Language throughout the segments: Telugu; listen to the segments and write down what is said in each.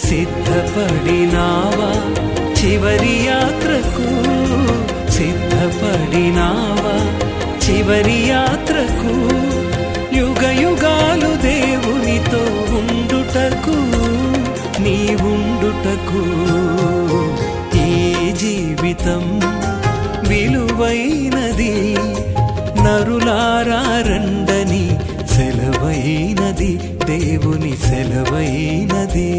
సిద్ధపడినావా చివరి యాత్రకు? సిద్ధపడినావా చివరి యాత్రకు? యుగ యుగాలు దేవునితో ఉండుటకు, నీవుండుటకు. ఈ జీవితం విలువైనది, నరులారా రండని సెలవైనది, దేవుని సెలవైనది.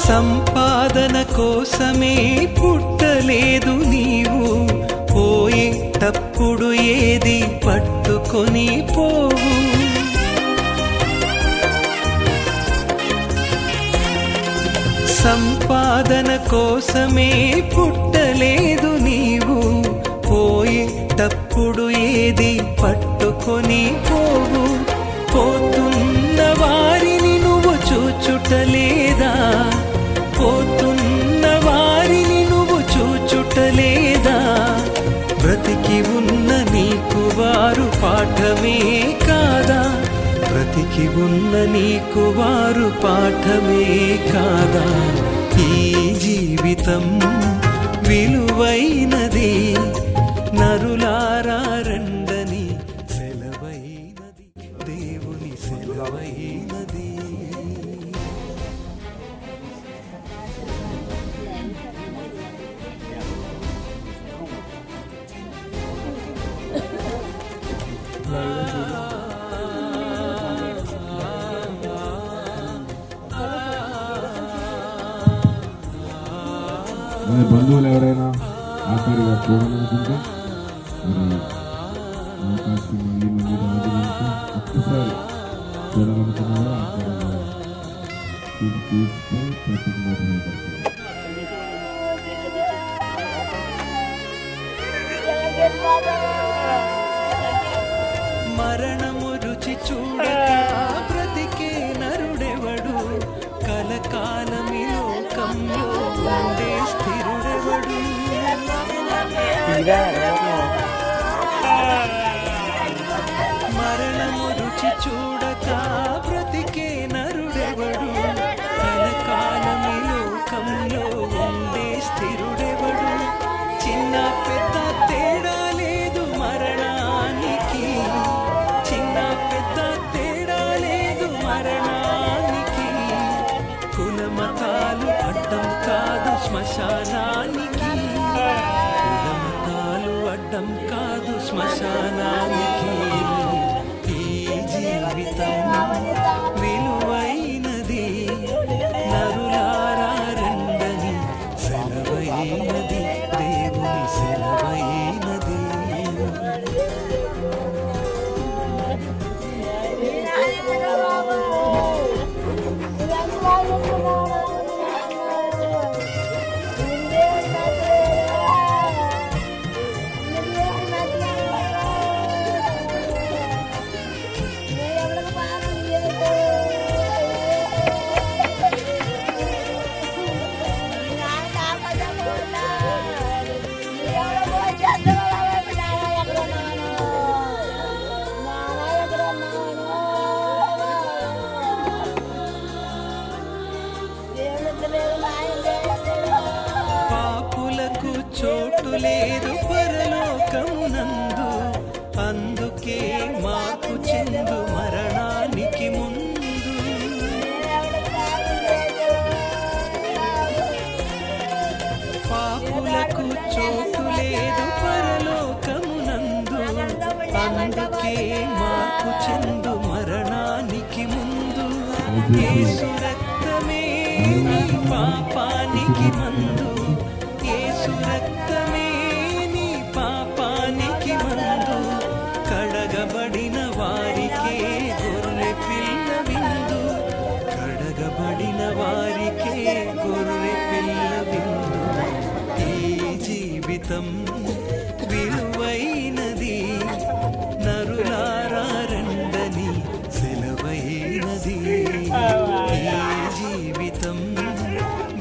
సంపాదన కోసమే పుట్టలేదు నీవు, పోయేటప్పుడు ఏది పట్టుకొని పోవు. సంపాదన కోసమే పుట్టలేదు నీవు, పోయేటప్పుడు ఏది పట్టుకొని పోవు. పోతున్న వారిని నువ్వు చూచుటలేదా? పోతున్న వారిని నువ్వు చూచుటలేదా? బ్రతికి ఉన్న నీకు వారు పాఠమే కాదా? బ్రతికి ఉన్న నీకు వారు పాఠమే కాదా? ఈ జీవితం విలువైనది, నరులారా రండని సెలవైనది, దేవుని సెలవైనది. మన బంధువులు ఎవరైనా ఆఖరిగా చూడాలనుకుంటే మరి అవకాశం మళ్ళీ రాదు కనుక ఒక్కసారి చూడాలనుకున్నారో ఆఖరిగా తీసుకొని ప్రతిజ్ఞాపడుతుంది. మరణము రుచి చూడక బ్రతికే నరుడెవడు? కలకాలమి లోకంలో ఉండే స్థిరుడెవడు? మరణము రుచి చూడక బ్రతికే నరుడెవడు? కలకాలమి లోకంలో ఉండే స్థిరుడెవడు? చిన్న పెద్ద తేడా లేదు మరణానికి, చిన్న పెద్ద తేడా లేదు మరణానికి. కులమతాలు అడ్డం కాదు శ్మశానానికి, కులమతాలు అడ్డం కాదు శ్మశానానికి. ఈ జీవితం విలువైనది, నరులారా రండని సెలవైనది, దేవుని సెలవైనది. పాపులకు చోటు లేదు పరలోకమునందు, అందుకే మాకు చెందు మరణానికి ముందు. పాపులకు చోటు లేదు పరలోకమునందు, అందుకే మాకు చెందు మరణానికి ముందు. యేసు రక్తమే నీ పాపానికి మందు, యేసు జీవితం విలువైనది నరులారా రండని సెలవైనది ఈ జీవితం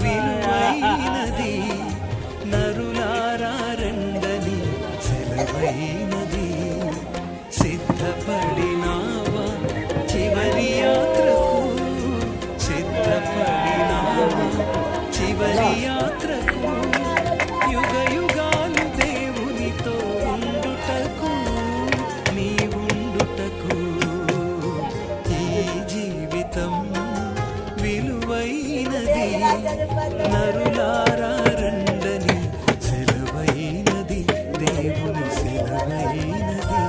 విలువైనది నరులారా రండని సెలవైనది సిద్ధపడినావా చివరి యాత్రకు సిద్ధపడినావా చివరి యాత్రకు యుగ యుగాలు దేవునితో ఉండుటకు నీ ఉండుటకు ఈ జీవితం విలువైనది నరులారా రండని సెలవైనది దేవుని సెలవైనది.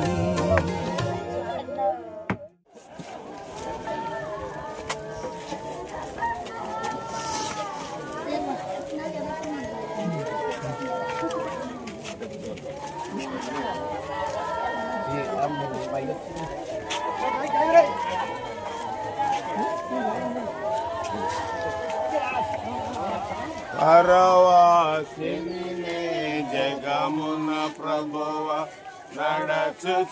పరవాసిని జగమున ప్రభువ నడచుచున్నాను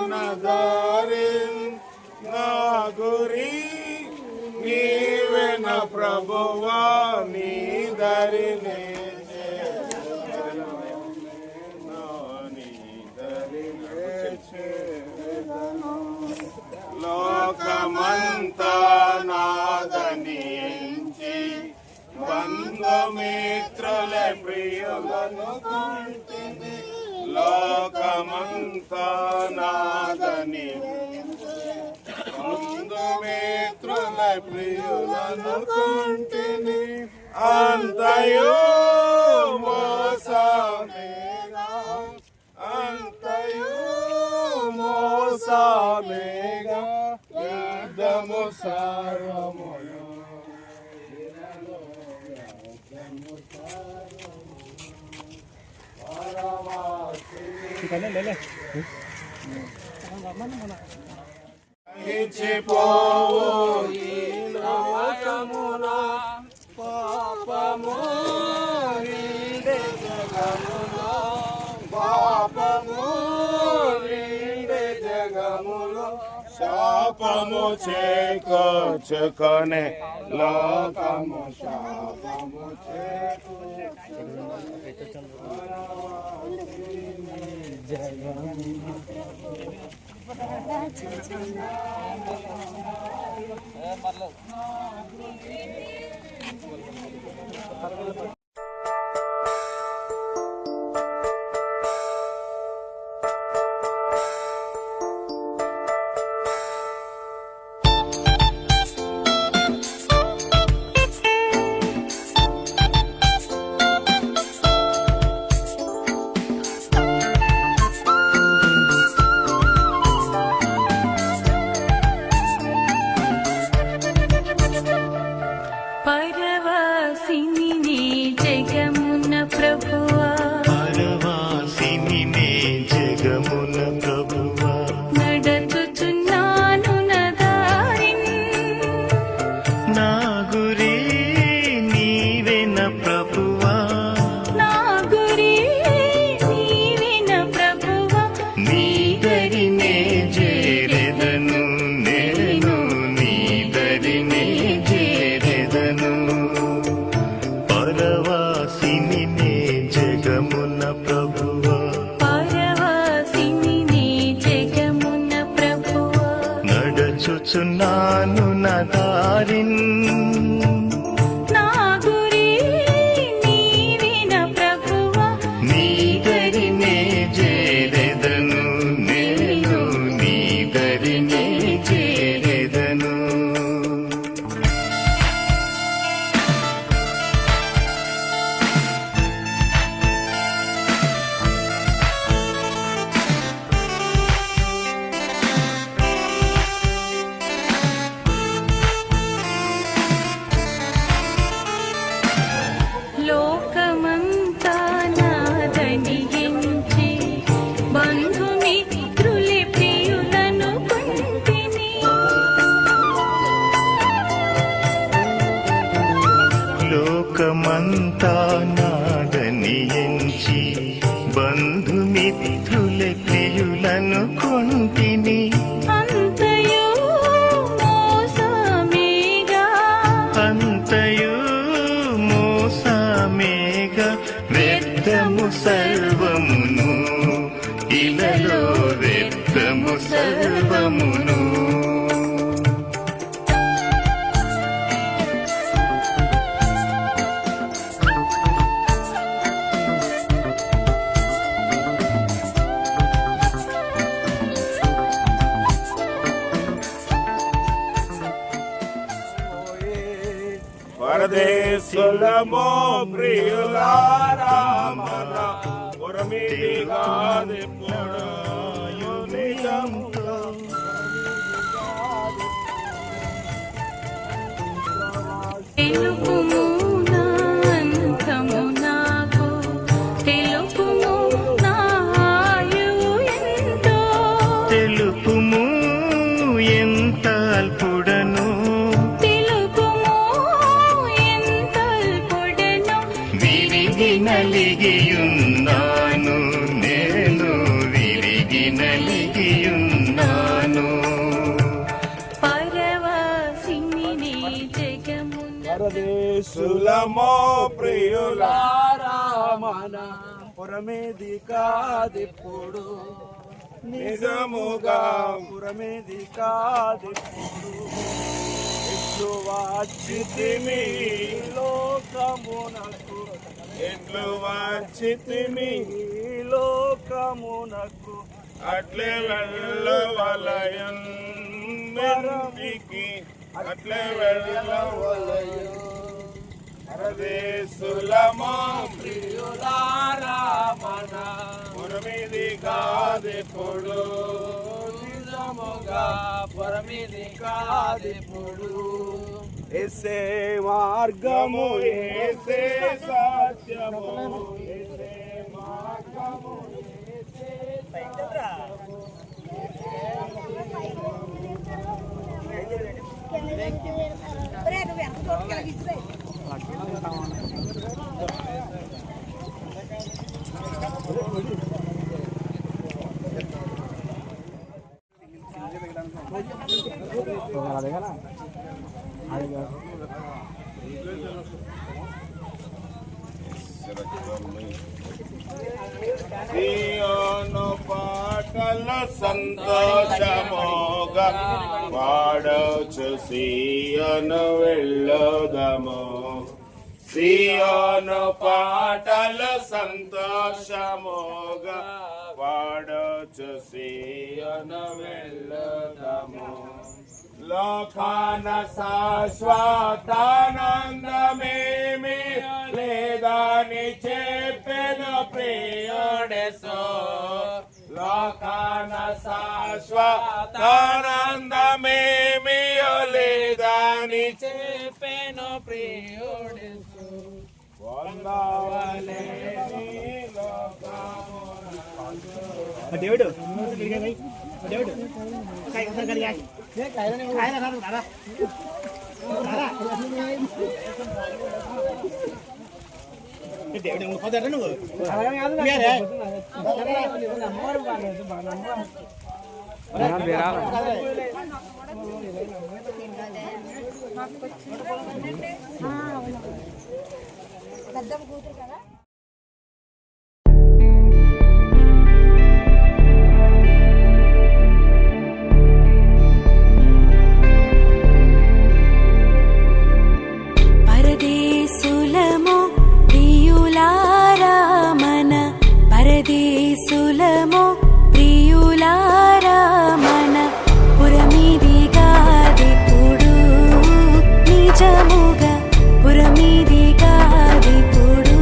నా దారి నా గురి నీవే నా ప్రభువా నీ దరినే లోకమంతా నాదని ఎంచి బంధుమిత్రుల ప్రియులను కొంటిని లోకమంతా నాదని బంధుమిత్రుల ప్రియులను కొంటిని అంతయో మోసమేగా అంతయో మోసమేగా యుద్ధము సర్వమును పోవు ఈ లోకమున పాపము నిండే జగములో పాపము నిండే జగములో శాపము చేకొచ్చుకొనే లోకము శాపము నడుచుచున్నాను నా దారిన్ నా గురి నీవిన ప్రభువా నీ దరినే చేరెదను నేను నీ దరినే చేరెదను ఇంటిని అంతయు మోసమేగా అంతయు మోసమేగ వ్యర్థము సర్వమును ఇలలో వ్యర్థము సర్వమును పరదేశులమో ప్రియులారా మన పురమిదిగా దిప్పుడు నిజముగా తెలుపుము నా అంతము నాకు తెలుపుము నా ఆయువు ఎంతో తెలుపుము ఎంత అల్పుడను తెలుపుము ఎంత అల్పుడెనో విరిగి నలిగియున్నాను నేను విరిగి నలిగియున్నాను పరవశిని నీ జగమున పరదేశులమో ప్రియులారా మన పురమిది కాదిప్పుడు నిజముగా పురమిది కాదిప్పుడు ఎట్లు వాచితిమి లోకమునకు ఎట్లు వాచితిమి లోకమునకు అట్లే వెళ్ళవలయన్ మెరునికి అట్లే వెళ్ళవలయన్ పరదేశులమో ప్రియులారా మన పురమిది కాదిప్పుడు నిజముగా పురమిది కాదిప్పుడు ఎసే మార్గము ఎసే సత్యము ఎసే మార్గము సియోను పాటలు సంతోషముగా పాడొచ్చు సియోను వెళ్ళుదము సియోను పాటలు సంతోషముగా పాడొచ్చు సియోను వెళ్ళుదము లోకాన శాశ్వతానందమేమి లేదని చెప్పెను ప్రియుడెసో లోకాన శాశ్వతానందమేమి లేదని చెప్పెను ప్రియుడెసో వందవలే దేవుడు దేవుడు దేవుడు పోతారా నువ్వు పెద్ద కూతురు కదా. పరదేశులము ప్రియులారా మన పరదేశులము ప్రియులారా మన పురమిదిగా దిప్పుడు నిజముగా పురమిదిగా దిప్పుడు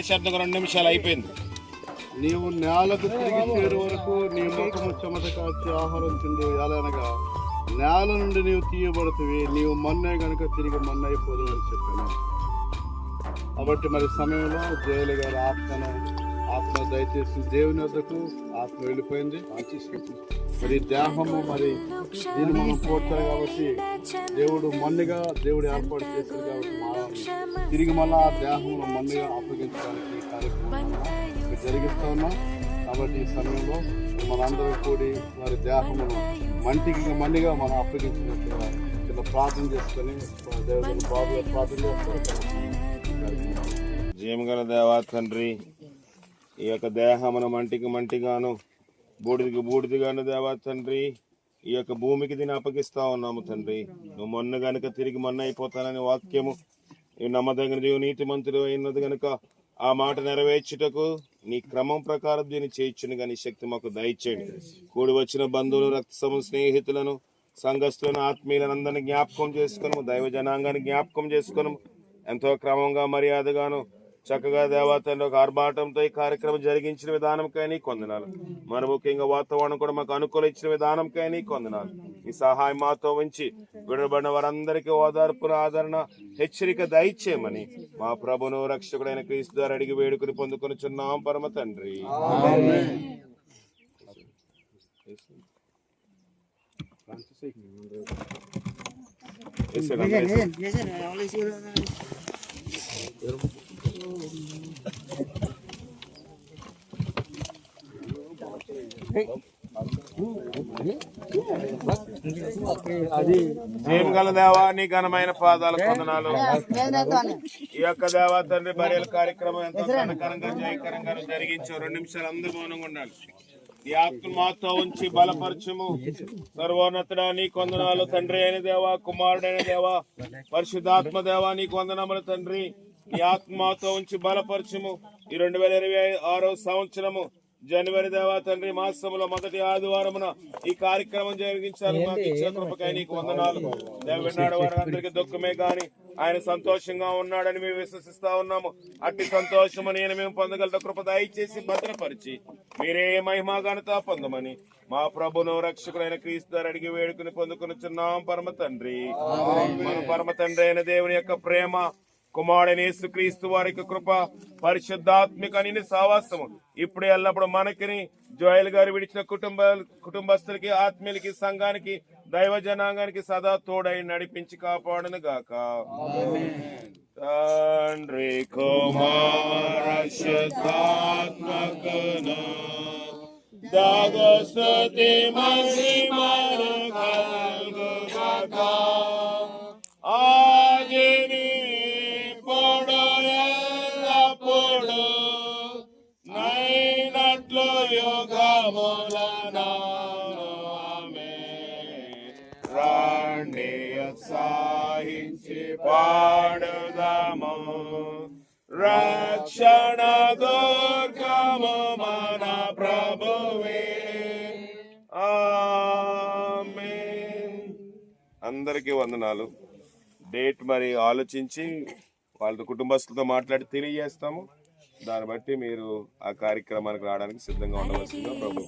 నిశ్శబ్దంగా 2 నిమిషాలు అయిపోయింది. నీవు నేలకు తిరిగి చేరు వరకు నీ ముఖము చెమట కాచి ఆహారం తిండు ఎలానగా నేల నుండి నీవు తీయబడుతుంది, నీవు మన్నే కనుక తిరిగి మన్నైపోదు అని చెప్పాను. కాబట్టి మరి సమయంలో జైలు గారి ఆత్మ దయచేసి దేవుని వద్దకు ఆత్మ వెళ్ళిపోయింది. మరి దేహము మరి దీన్ని మనం కోరుతారు కాబట్టి దేవుడు మన్నుగా దేవుడు ఏర్పాటు చేశారు కాబట్టి తిరిగి మళ్ళీ ఆ దేహంలో మన్నుగా అప్పగించడానికి ఈ కార్యక్రమం జరిగిస్తా ఉన్నాం. కాబట్టి ఈ సమయంలో మనందరూ కూడి వారి దేహమును మన్నిగా మనం అప్పగించినట్టుగా ఇలా ప్రార్థన చేసుకొని దేవుడు బాబు గారు ప్రార్థన చేస్తారు. జీవగల దేవా తండ్రి, ఈ యొక్క దేహమును మంటిగాను బూడిదికి బూడిదిగాను దేవా తండ్రి, ఈ యొక్క భూమికి దీన్ని అప్పగిస్తా ఉన్నాము తండ్రి. నువ్వు మొన్న గనుక తిరిగి మొన్న అయిపోతానని వాక్యము ఈ నమ్మదగిన జీవు నీతి మంత్రులు అయినది గనుక ఆ మాట నెరవేర్చుటకు నీ క్రమం ప్రకారం దీన్ని చేయించును కానీ శక్తి మాకు దయచేయండి. కూడి వచ్చిన బంధువులు, రక్త స్నేహితులను, సంఘస్థులను, ఆత్మీయులను అందరినీ జ్ఞాపకం చేసుకును, దైవ జనాంగాన్ని జ్ఞాపకం చేసుకును. ఎంతో క్రమంగా మర్యాదగాను చక్కగా దేవతను ఒక ఆర్భాటంతో ఈ కార్యక్రమం జరిగించిన విధానంకై నీ కొందనాలు. మన ముఖ్యంగా వాతావరణం కూడా మాకు అనుకూల ఇచ్చిన విధానంకై నీ కొందనాలు. ఈ సహాయం మాతో ఉంచి విడబడిన వారందరికీ ఓదార్పున ఆదరణ హెచ్చరిక దయచేయమని మా ప్రభును రక్షకుడైన క్రీస్తు ద్వారా అడిగి వేడుకుని పొందుకొనిచున్నాం పరమ తండ్రి. జీవగల దేవా నీ ఘనమైన పాదాల వందనాలు. ఈ యొక్క దేవా తండ్రి బరియల కార్యక్రమం ఎంతో ఘనకరంగా జయకరంగా జరిగించు. 2 నిమిషాలు అందరూ మౌనంగా ఉండాలి. ఈ ఆత్మ మాతో ఉంచి బలపరచుము. సర్వోన్నతుడా నీకు వందనాలు తండ్రి అయిన దేవా, కుమారుడైన దేవా, పరిశుద్ధాత్మ దేవా నీకు వందనములు తండ్రి. ఈ ఆత్మ మాతో ఉంచి బలపరచుము. ఈ 2026 సంవత్సరము జనవరి దేవా తండ్రి మాసంలో మొదటి ఆదివారమున ఈ కార్యక్రమం జరిగించాలి. మాకు ఇచ్చిన కృపకై నీకు వందనాలు. విన్నాడు వారందరికీ దుఃఖమే గాని ఆయన సంతోషంగా ఉన్నాడని మేము విశ్వసిస్తా ఉన్నాము. అట్టి సంతోషము నేను మేము పొందగల కృప దయచేసి భద్రపరిచి మీరే మహిమా ఘనత పొందమని మా ప్రభును రక్షకుడైన క్రీస్తు అడిగి వేడుకుని పొందుకునిచున్నాం పరమ తండ్రి. మన పరమ తండ్రి అయిన దేవుని యొక్క ప్రేమ, కుమారుడైన యేసుక్రీస్తు వారికి కృప, పరిశుద్ధాత్మిక నిన్ను సావాసము ఇప్పుడు ఎల్లప్పుడు మనకిని జోయల్ గారు విడిచిన కుటుంబస్తులకి, ఆత్మీయులకి, సంఘానికి, దైవ జనాంగానికి సదా తోడై నడిపించి కాపాడును గాక. తండ్రి కుమార పరిశుద్ధాత్మకును దాగస్తుతి మహిమను కలుగు గాక. ఆదిని పొడు ఎల్లప్పుడు నైనట్లు యుగములను రాండి ఉత్సాహించి పాడుదాము. రక్షణ దుర్గము మన ప్రభువే. ఆమేన్. అందరికీ వందనాలు. డేట్ మరి ఆలోచించి వాళ్ళ కుటుంబస్తులతో మాట్లాడి తెలియజేస్తాము. దాన్ని బట్టి మీరు ఆ కార్యక్రమానికి రావడానికి సిద్ధంగా ఉండవలసిందిగా ప్రభు